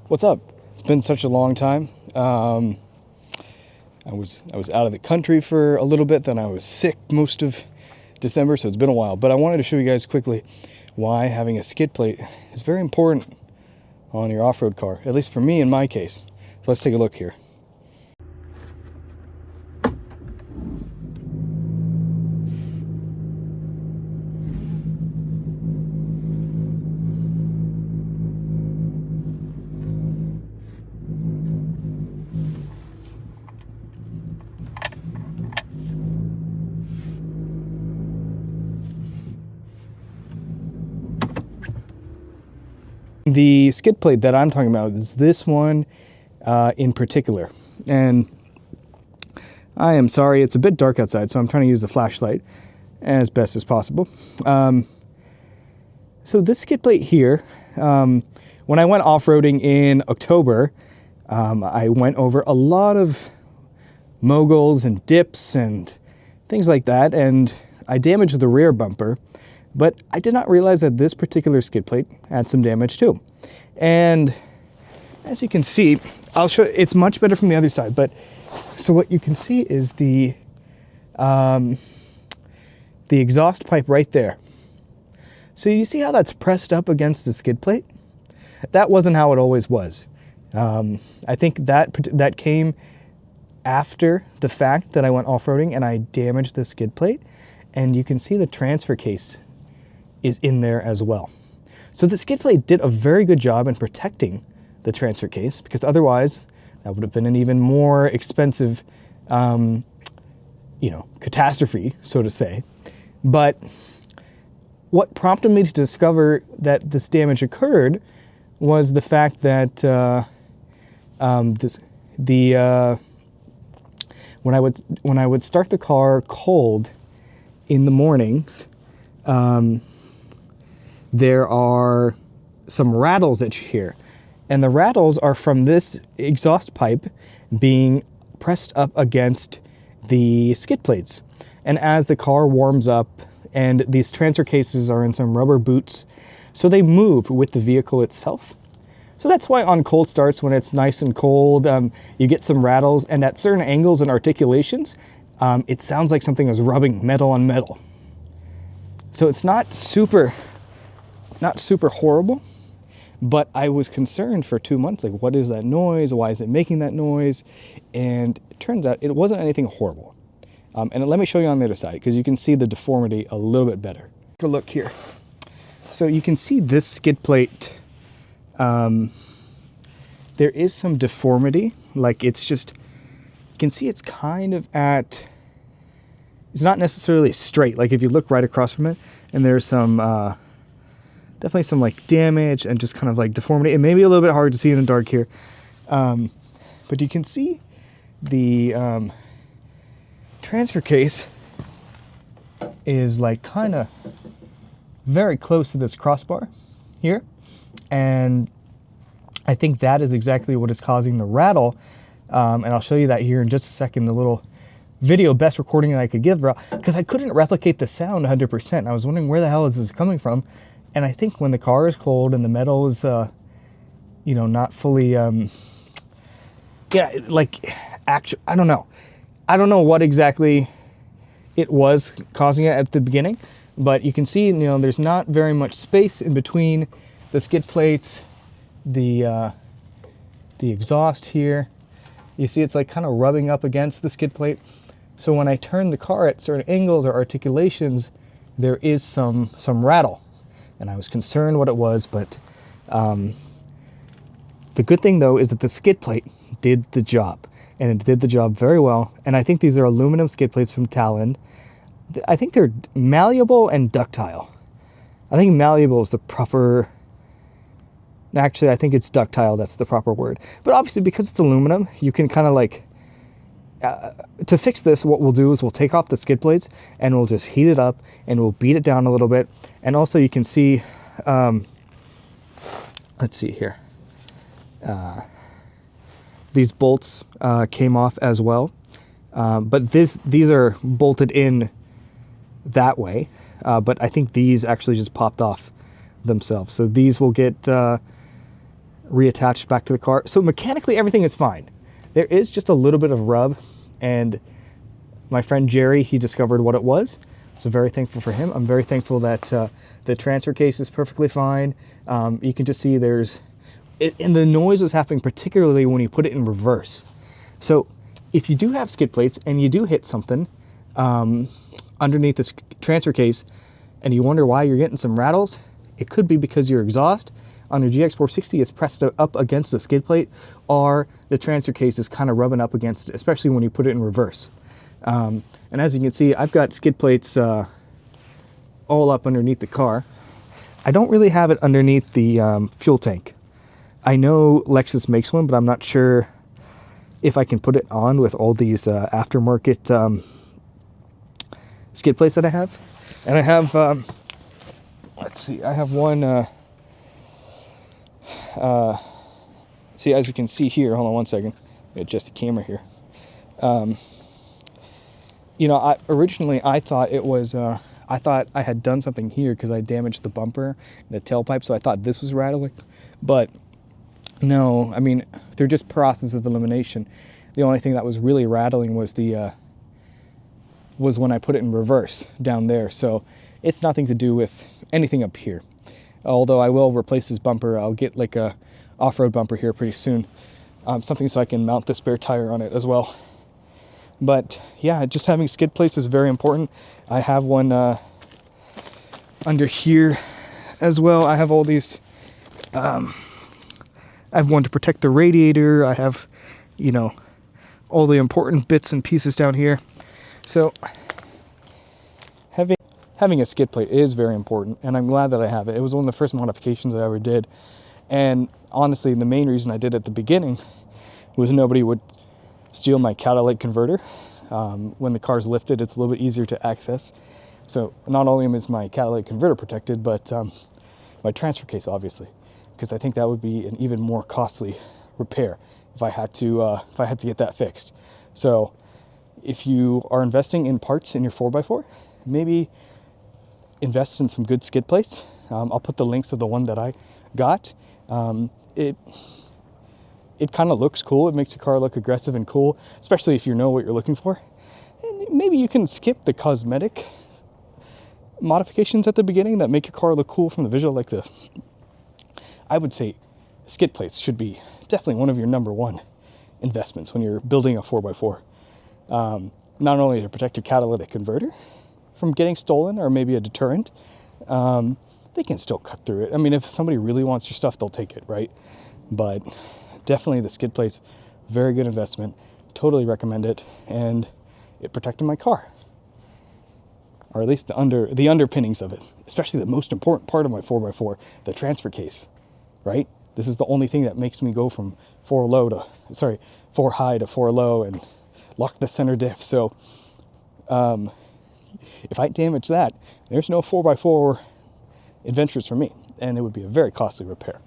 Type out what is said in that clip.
What's up? It's been such a long time. I was out of the country for a little bit, then I was sick most of December, so it's been a while. But I wanted to show you guys quickly why having a skid plate is very important on your off-road car, at least for me in my case. So let's take a look here. The skid plate that I'm talking about is this one in particular. And I am sorry, it's a bit dark outside, so I'm trying to use the flashlight as best as possible. So this skid plate here, when I went off-roading in October, I went over a lot of moguls and dips and things like that, and I damaged the rear bumper. But I did not realize that this particular skid plate had some damage too. And as you can see, I'll show, it's much better from the other side, but so what you can see is the exhaust pipe right there. So you see how that's pressed up against the skid plate? That wasn't how it always was. I think that came after the fact that I went off-roading and I damaged the skid plate, and you can see the transfer case is in there as well. So the skid plate did a very good job in protecting the transfer case, because otherwise that would have been an even more expensive, catastrophe, so to say. But what prompted me to discover that this damage occurred was the fact that when I would start the car cold in the mornings, there are some rattles that you hear. And the rattles are from this exhaust pipe being pressed up against the skid plates. And as the car warms up, and these transfer cases are in some rubber boots, so they move with the vehicle itself. So that's why on cold starts, when it's nice and cold, you get some rattles, and at certain angles and articulations, it sounds like something is rubbing metal on metal. So it's not super horrible, but I was concerned for 2 months, like, what is that noise? Why is it making that noise? And it turns out it wasn't anything horrible. And let me show you on the other side, because you can see the deformity a little bit better. Take a look here. So you can see this skid plate, there is some deformity, like it's just, you can see it's kind of it's not necessarily straight. Like if you look right across from it, and there's some, definitely some like damage and just kind of like deformity. It may be a little bit hard to see in the dark here, but you can see the transfer case is like kind of very close to this crossbar here. And I think that is exactly what is causing the rattle. And I'll show you that here in just a second, the little video best recording that I could give, because I couldn't replicate the sound 100%. I was wondering where the hell is this coming from. And I think when the car is cold and the metal is, not fully, I don't know. I don't know what exactly it was causing it at the beginning, but you can see, there's not very much space in between the skid plates, the exhaust here. You see it's like kind of rubbing up against the skid plate. So when I turn the car at certain angles or articulations, there is some rattle. And I was concerned what it was, but the good thing though is that the skid plate did the job, and it did the job very well. And I think these are aluminum skid plates from Talon. I think they're malleable and ductile. I think malleable is the proper, actually I think it's ductile, that's the proper word. But obviously because it's aluminum, you can kind of like, to fix this, what we'll do is we'll take off the skid plates and we'll just heat it up and we'll beat it down a little bit. And also you can see, let's see here. These bolts came off as well. But these are bolted in that way. But I think these actually just popped off themselves. So these will get reattached back to the car. So mechanically, everything is fine. There is just a little bit of rub, and my friend Jerry, he discovered what it was. So very thankful for him. I'm very thankful that the transfer case is perfectly fine. You can just see and the noise was happening particularly when you put it in reverse. So if you do have skid plates and you do hit something underneath this transfer case and you wonder why you're getting some rattles, it could be because your exhaust on your GX460 is pressed up against the skid plate, or the transfer case is kind of rubbing up against it, especially when you put it in reverse. And as you can see, I've got skid plates all up underneath the car. I don't really have it underneath the fuel tank. I know Lexus makes one, but I'm not sure if I can put it on with all these aftermarket skid plates that I have. And I have, let's see, I have one, see, as you can see here, hold on one second, adjust the camera here. You know, originally I thought it was, I thought I had done something here because I damaged the bumper and the tailpipe, so I thought this was rattling. But no, I mean, they're just process of elimination. The only thing that was really rattling was was when I put it in reverse down there. So it's nothing to do with anything up here. Although I will replace this bumper. I'll get like a off-road bumper here pretty soon. Something so I can mount the spare tire on it as well. But yeah, just having skid plates is very important. I have one under here as well. I have all these, I have one to protect the radiator. I have, you know, all the important bits and pieces down here. So having a skid plate is very important, and I'm glad that I have it. It was one of the first modifications I ever did. And honestly, the main reason I did it at the beginning was nobody would steal my catalytic converter. When the car's lifted, it's a little bit easier to access. So not only is my catalytic converter protected, but my transfer case, obviously, because I think that would be an even more costly repair if I had to get that fixed. So if you are investing in parts in your 4x4, maybe invest in some good skid plates. I'll put the links to the one that I got. It kind of looks cool. It makes the car look aggressive and cool, especially if you know what you're looking for. And maybe you can skip the cosmetic modifications at the beginning that make your car look cool from the visual. I would say skid plates should be definitely one of your number one investments when you're building a 4x4. Not only to protect your catalytic converter from getting stolen or maybe a deterrent, they can still cut through it. I mean, if somebody really wants your stuff, they'll take it, right? But definitely the skid plates, very good investment. Totally recommend it. And it protected my car, or at least the underpinnings of it, especially the most important part of my 4x4, the transfer case, right? This is the only thing that makes me go from 4 high to 4 low and lock the center diff. So if I damage that, there's no 4x4 adventures for me, and it would be a very costly repair.